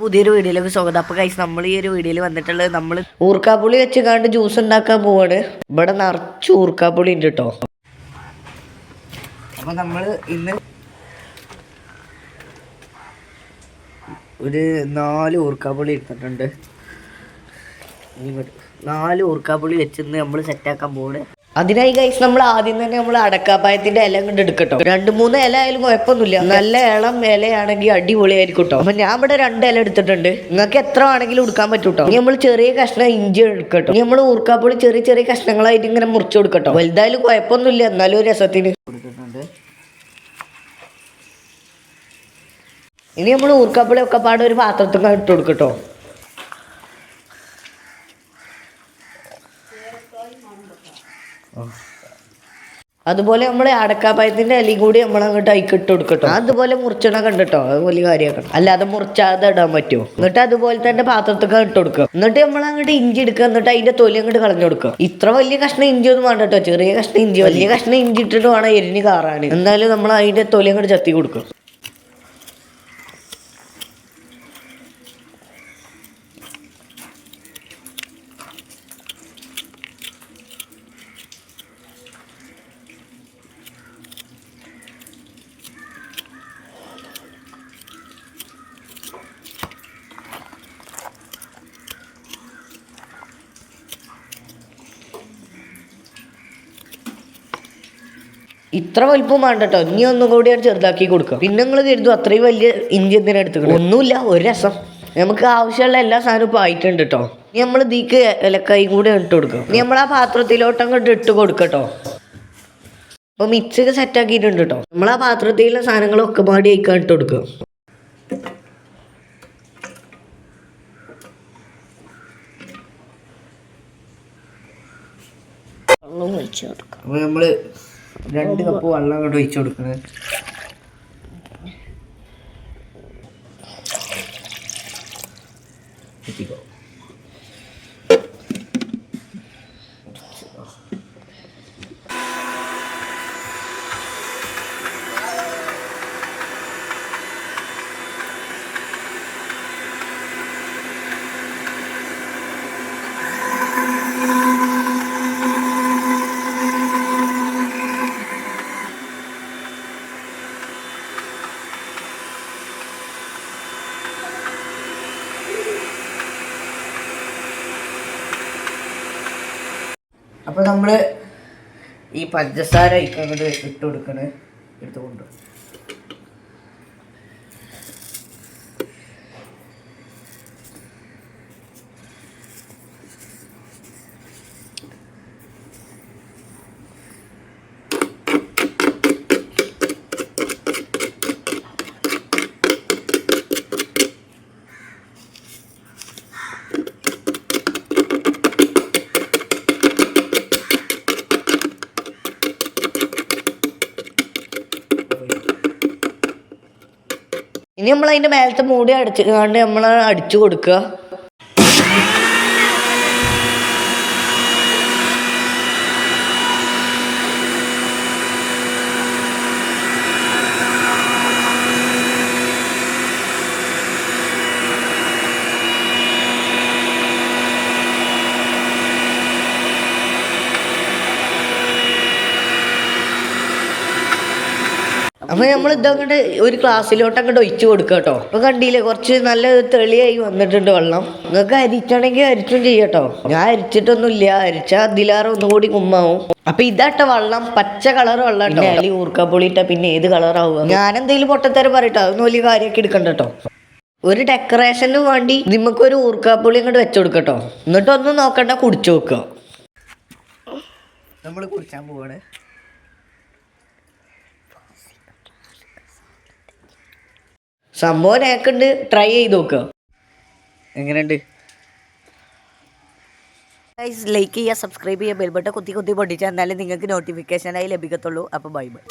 പുതിയൊരു വീഡിയോയിലേക്ക് സ്വാഗതം. അപ്പോൾ ഗൈസ്, നമ്മൾ ഈ ഒരു വീഡിയോയിൽ വന്നിട്ടുള്ളത് നമ്മൾ ഊർക്കാപ്പുളി വെച്ച് കണ്ട് ജ്യൂസ് ഉണ്ടാക്കാൻ പോവാണ്. ഇവിടെ നിറച്ച് ഊർക്കാപ്പുളി ഉണ്ട് കേട്ടോ. അപ്പോൾ നമ്മൾ ഇന്ന് ഒരു 4 ഊർക്കാപ്പുളി എടുത്തിട്ടുണ്ട്. 4 ഊർക്കാപ്പുളി വെച്ചിന്ന് നമ്മൾ സെറ്റാക്കാൻ പോവാണ്. അതിനായി ഗൈസ്, നമ്മൾ ആദ്യം തന്നെ നമ്മൾ അടക്കാപ്പായത്തിന്റെ ഇല കൊണ്ട് എടുക്കട്ടോ. 2-3 ഇല ആയാലും കുഴപ്പമൊന്നുമില്ല. നല്ല ഇളം ഇലയാണെങ്കിൽ അടിപൊളിയായിരിക്കും കേട്ടോ. അപ്പൊ ഞാൻ ഇവിടെ 2 ഇല എടുത്തിട്ടുണ്ട്. നിങ്ങൾക്ക് എത്ര വേണമെങ്കിലും എടുക്കാൻ പറ്റും കേട്ടോ. നമ്മൾ ചെറിയ കഷ്ണം ഇഞ്ചി എടുക്കട്ടോ. നമ്മൾ ഊർക്കാപ്പൊടി ചെറിയ ചെറിയ കഷ്ണങ്ങളായിട്ട് ഇങ്ങനെ മുറിച്ചു കൊടുക്കട്ടോ. വലുതായാലും കുഴപ്പമൊന്നുമില്ല, എന്നാലും ഒരു രസത്തിന് കൊടുത്തിട്ടുണ്ട്. ഇനി നമ്മൾ ഊർക്കാപ്പൊടി ഒക്കെ പാടെ ഒരു പാത്രത്തിൽ ഇട്ട് കൊടുക്കട്ടോ. അതുപോലെ നമ്മൾ അടക്കാപ്പായത്തിന്റെ ഇലയും കൂടി നമ്മൾ അങ്ങോട്ട് അയക്കിട്ട് കൊടുക്കട്ടോ. അതുപോലെ മുറിച്ചണ കണ്ടിട്ടോ, അത് വലിയ കാര്യമാക്കണം. അല്ലാതെ മുറിച്ചാതെ ഇടാൻ പറ്റുമോ? എന്നിട്ട് അതുപോലെ തന്നെ പാത്രത്തൊക്കെ ഇട്ട് കൊടുക്കുക. എന്നിട്ട് നമ്മൾ അങ്ങോട്ട് ഇഞ്ചി എടുക്കുക. എന്നിട്ട് അതിന്റെ തൊലി അങ്ങോട്ട് കളഞ്ഞു കൊടുക്കുക. ഇത്ര വലിയ കഷ്ണം ഇഞ്ചി ഒന്നും വേണ്ട കേട്ടോ, ചെറിയ കഷ്ണം ഇഞ്ചി. വലിയ കഷ്ണം ഇഞ്ചി ഇട്ടിട്ട് വേണം എരിഞ്ഞ് കാറാൻ. എന്തായാലും നമ്മൾ അതിന്റെ തൊലി അങ്ങോട്ട് ചത്തി കൊടുക്കുക. ഇത്ര വലിപ്പം വേണ്ട കേട്ടോ. ഇനി ഒന്നും കൂടിയാണ് ചെറുതാക്കി കൊടുക്കുക. പിന്നെ നിങ്ങൾ കരുതും അത്രയും വലിയ ഇഞ്ചി എന്തിനാ എടുത്തുക്കണം? ഒന്നുമില്ല, ഒരു രസം. നമുക്ക് ആവശ്യമുള്ള എല്ലാ സാധനവും ഇപ്പോൾ ആയിട്ടുണ്ട് കേട്ടോ. ഇനി നമ്മൾ ഇതിക്ക് ഇലക്കായും കൂടെ ഇട്ട് കൊടുക്കുക. ഇനി നമ്മൾ ആ പാത്രത്തിലോട്ട് അങ്ങോട്ട് ഇട്ട് കൊടുക്കട്ടോ. അപ്പോൾ മിക്സൊക്കെ സെറ്റാക്കിയിട്ടുണ്ട് കേട്ടോ. നമ്മൾ ആ പാത്രത്തിലുള്ള സാധനങ്ങളൊക്കെ പാടി അയക്കാൻ ഇട്ട് കൊടുക്കുക. അപ്പോൾ നമ്മൾ 2 കപ്പ് വെള്ളം അങ്ങോട്ട് ഒഴിച്ചു കൊടുക്കണേ. അപ്പോൾ നമ്മൾ ഈ പഞ്ചസാര അങ്ങോട്ട് ഇട്ട് കൊടുക്കണേ. എടുത്തുകൊണ്ട് ഇനി നമ്മൾ അതിൻ്റെ മേലത്തെ മൂടി അടച്ചുകൊണ്ട് നമ്മൾ അടിച്ചു കൊടുക്കുക. അപ്പോൾ നമ്മൾ ഇതങ്ങോട്ട് ഒരു ഗ്ലാസ്സിലോട്ട് അങ്ങോട്ട് ഒഴിച്ചു കൊടുക്കുക കേട്ടോ. അപ്പോൾ കണ്ടില്ലേ, കുറച്ച് നല്ല തെളിയായി വന്നിട്ടുണ്ട് വെള്ളം. നിങ്ങൾക്ക് അരിച്ചാണെങ്കിൽ അരിച്ചും ചെയ്യട്ടോ. ഞാൻ അരിച്ചിട്ടൊന്നുമില്ല, അരിച്ചാൽ അതിലാറ് ഒന്നുകൂടി കുമ്മാവും. അപ്പോൾ ഇതാട്ട വെള്ളം, പച്ച കളർ വെള്ളം കേട്ടോ. അല്ലെങ്കിൽ ഊർക്കാപ്പൊളിയിട്ട പിന്നെ ഏത് കളറാവുക? ഞാനെന്തെങ്കിലും പൊട്ടത്തരം പറയട്ടോ, അതൊന്നും വലിയ കാര്യമൊക്കെ എടുക്കണ്ട കേട്ടോ. ഒരു ഡെക്കറേഷന് വേണ്ടി നിങ്ങൾക്കൊരു ഊർക്കാപ്പൊളി അങ്ങോട്ട് വെച്ചു കൊടുക്കട്ടോ. എന്നിട്ടൊന്നും നോക്കണ്ട, കുടിച്ചു നോക്കുക. നമ്മൾ കുടിച്ചാൻ പോവാണ്. സംഭവം നേക്കുണ്ട്, ട്രൈ ചെയ്ത് നോക്കുക എങ്ങനെയുണ്ട്. ലൈക്ക് ചെയ്യുക, സബ്സ്ക്രൈബ് ചെയ്യുക, ബെൽ ബട്ടൺ കുത്തി പൊട്ടിച്ചാൽ എന്നാലും നിങ്ങൾക്ക് നോട്ടിഫിക്കേഷനായി ലഭിക്കത്തുള്ളൂ. അപ്പോൾ ബൈ ബൈ.